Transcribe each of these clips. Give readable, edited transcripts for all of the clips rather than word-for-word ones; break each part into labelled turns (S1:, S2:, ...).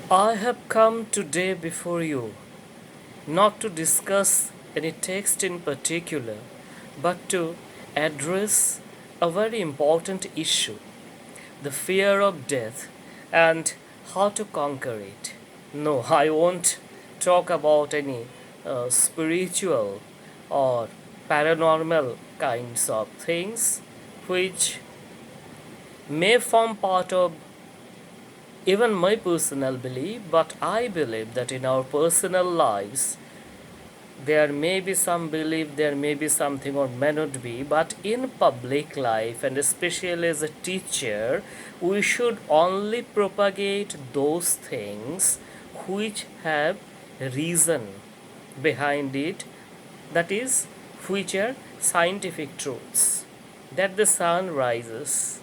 S1: I have come today before you not to discuss any text in particular, but to address a very important issue, the fear of death and how to conquer it. No, I won't talk about any spiritual or paranormal kinds of things which may form part of even my personal belief, but I believe that in our personal lives there may be some belief, there may be something or may not be, but in public life and especially as a teacher, we should only propagate those things which have reason behind it, that is, which are scientific truths. That the sun rises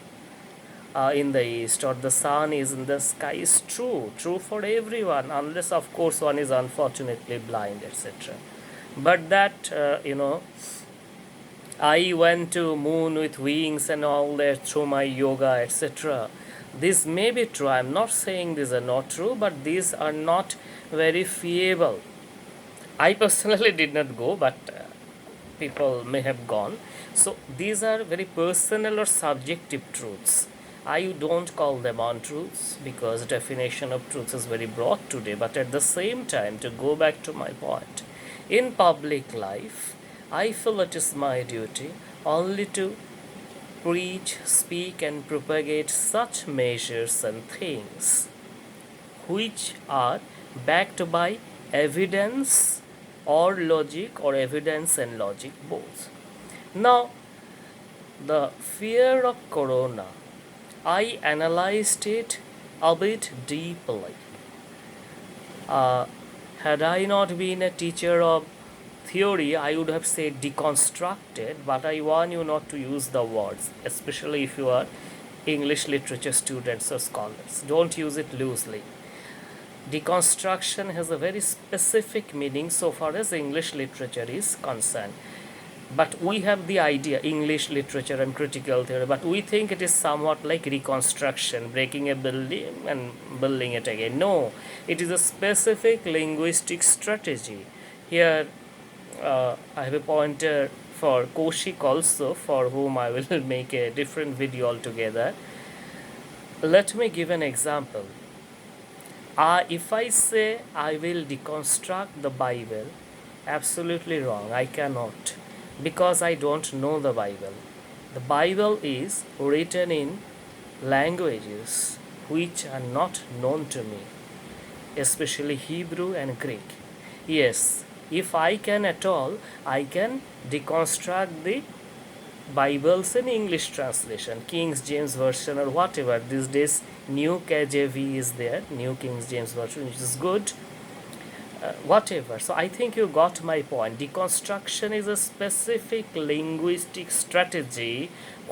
S1: in the east or the sun is in the sky is true for everyone, unless of course one is unfortunately blind, etc. But that I went to moon with wings and all that through my yoga, etc. This may be true. I'm not saying these are not true, but these are not very fiable. I personally did not go, but people may have gone. So these are very personal or subjective truths. I don't call them untruths because definition of truth is very broad today. But at the same time, to go back to my point, in public life, I feel it is my duty only to preach, speak, and propagate such measures and things which are backed by evidence or logic, or evidence and logic both. Now, the fear of corona, I analyzed it a bit deeply. Uh, had I not been a teacher of theory, I would have said deconstructed, but I warn you not to use the words, especially if you are English literature students or scholars. Don't use it loosely. Deconstruction has a very specific meaning so far as English literature is concerned. But we have the idea, English literature and critical theory, but we think it is somewhat like reconstruction, breaking a building and building it again. No, it is a specific linguistic strategy. Here, I have a pointer for Kaushik also, for whom I will make a different video altogether. Let me give an example. If I say I will deconstruct the Bible, absolutely wrong. I cannot, because I don't know the Bible. The Bible is written in languages which are not known to me, especially Hebrew and Greek. Yes, if I can at all, I can deconstruct the Bibles in English translation, King James Version or whatever. These days, New KJV is there, New King James Version, which is good. Whatever. So I think you got my point. Deconstruction is a specific linguistic strategy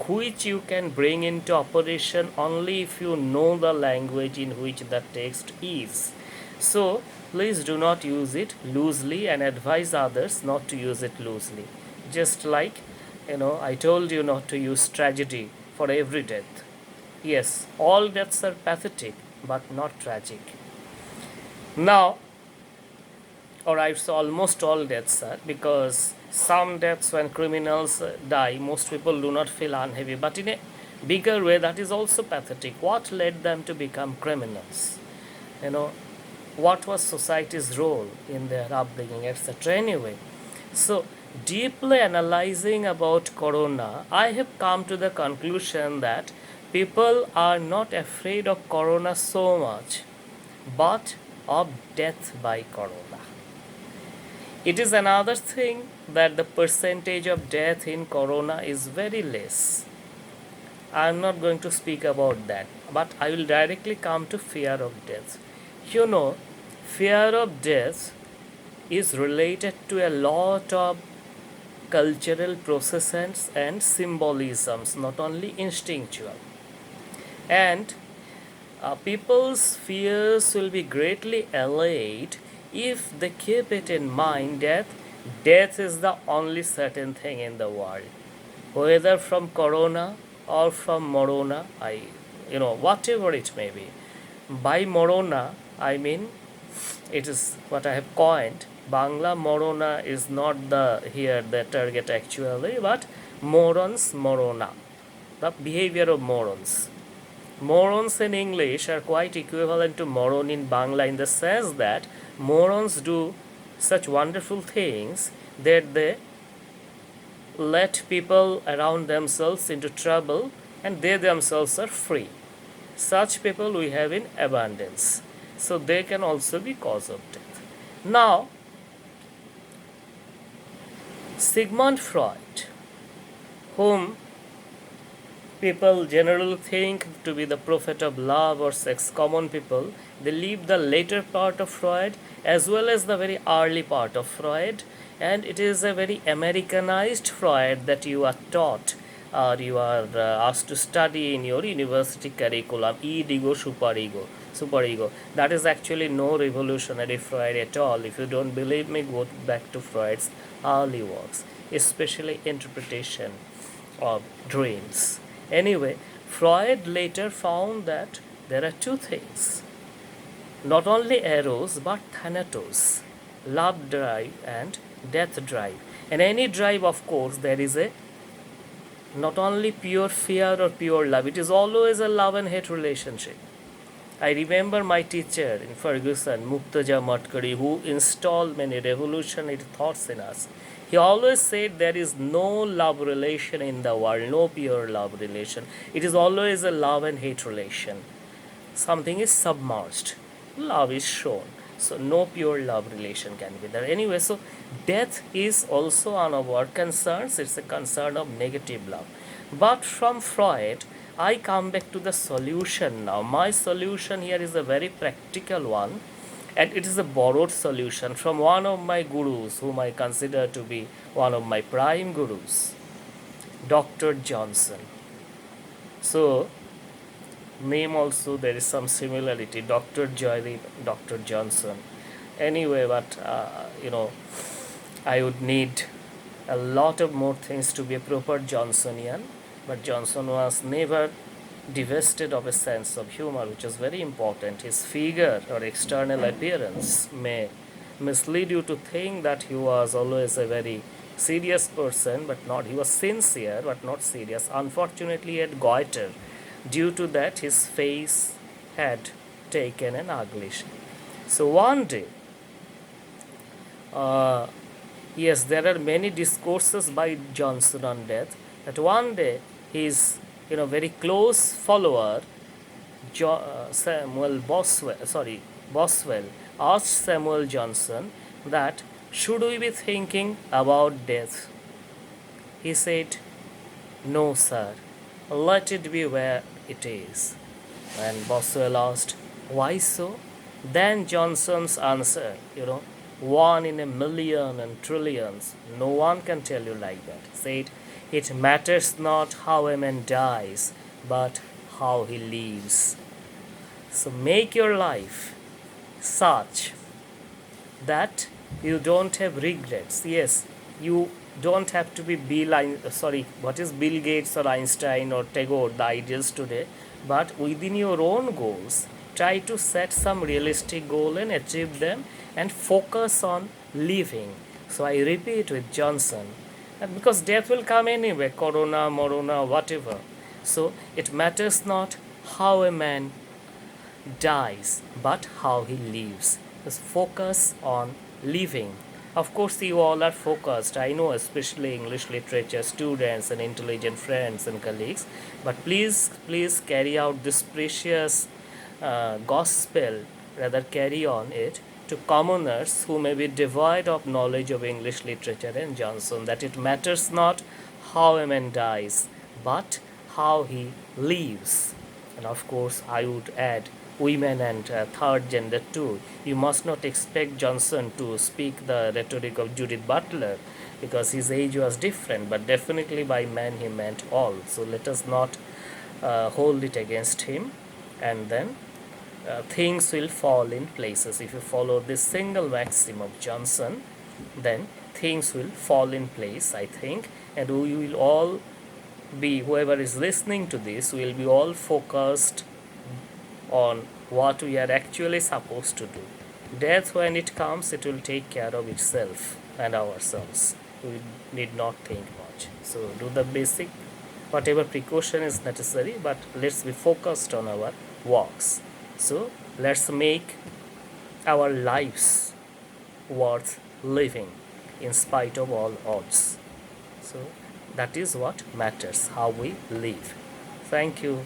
S1: which you can bring into operation only if you know the language in which the text is. So please do not use it loosely and advise others not to use it loosely. Just like, I told you not to use tragedy for every death. Yes, all deaths are pathetic, but not tragic. Now, or I say almost all deaths are, because some deaths when criminals die, most people do not feel unheavy, but in a bigger way that is also pathetic. What led them to become criminals? What was society's role in their upbringing, etc. Anyway, so deeply analyzing about corona, I have come to the conclusion that people are not afraid of corona so much, but of death by corona. It is another thing that the percentage of death in corona is very less. I am not going to speak about that, but I will directly come to fear of death. Fear of death is related to a lot of cultural processes and symbolisms, not only instinctual. And people's fears will be greatly allayed if they keep it in mind that death is the only certain thing in the world, whether from corona or from morona, whatever it may be. By morona, I mean, it is what I have coined. Bangla morona is not the here the target actually, but morons morona, the behavior of morons. Morons in English are quite equivalent to moron in Bangla in the sense that morons do such wonderful things that they let people around themselves into trouble and they themselves are free. Such people we have in abundance. So they can also be cause of death. Now, Sigmund Freud, whom people generally think to be the prophet of love or sex, common people, they leave the later part of Freud as well as the very early part of Freud, and it is a very Americanized Freud that you are taught or you are asked to study in your university curriculum, ego, superego. That is actually no revolutionary Freud at all. If you don't believe me, go back to Freud's early works, especially interpretation of dreams. Anyway, Freud later found that there are two things, not only eros but thanatos, love drive and death drive. And any drive, of course, there is a not only pure fear or pure love, it is always a love and hate relationship. I remember my teacher in Ferguson, Muktaja Matkari, who installed many revolutionary thoughts in us. He always said there is no love relation in the world, no pure love relation. It is always a love and hate relation. Something is submerged, love is shown. So no pure love relation can be there. Anyway, so death is also one of our concerns. It's a concern of negative love. But from Freud, I come back to the solution now. My solution here is a very practical one, and it is a borrowed solution from one of my gurus, whom I consider to be one of my prime gurus, Dr. Johnson. So, name also there is some similarity, Dr. Joydeep, Dr. Johnson. Anyway, but I would need a lot of more things to be a proper Johnsonian, but Johnson was never divested of a sense of humor, which is very important. His figure or external appearance may mislead you to think that he was always a very serious person, but not. He was sincere, but not serious. Unfortunately, he had goiter. Due to that, his face had taken an ugly shape. So one day, yes, there are many discourses by Johnson on death. That one day, his very close follower, Boswell, asked Samuel Johnson that should we be thinking about death? He said, "No, sir. Let it be where it is." And Boswell asked, "Why so?" Then Johnson's answer, one in a million and trillions, no one can tell you like that, said, "It matters not how a man dies, but how he lives." So make your life such that you don't have regrets. Yes, you don't have to be Bill Gates or Einstein or Tagore, the ideals today, but within your own goals, try to set some realistic goal and achieve them and focus on living. So I repeat with Johnson, because death will come anyway, corona, morona, whatever. So it matters not how a man dies, but how he lives. Just focus on living. Of course, you all are focused. I know, especially English literature students and intelligent friends and colleagues. But please carry out this precious gospel, rather carry on it to commoners who may be devoid of knowledge of English literature and Johnson, that it matters not how a man dies, but how he lives. And of course, I would add women and third gender too. You must not expect Johnson to speak the rhetoric of Judith Butler, because his age was different, but definitely by men he meant all. So let us not hold it against him, and then things will fall in places. If you follow this single maxim of Johnson, then things will fall in place, I think, and we will all be, whoever is listening to this, will be all focused on what we are actually supposed to do. Death, when it comes, it will take care of itself and ourselves. We need not think much. So do the basic, whatever precaution is necessary, but let's be focused on our walks. So let's make our lives worth living in spite of all odds. So that is what matters, how we live. Thank you.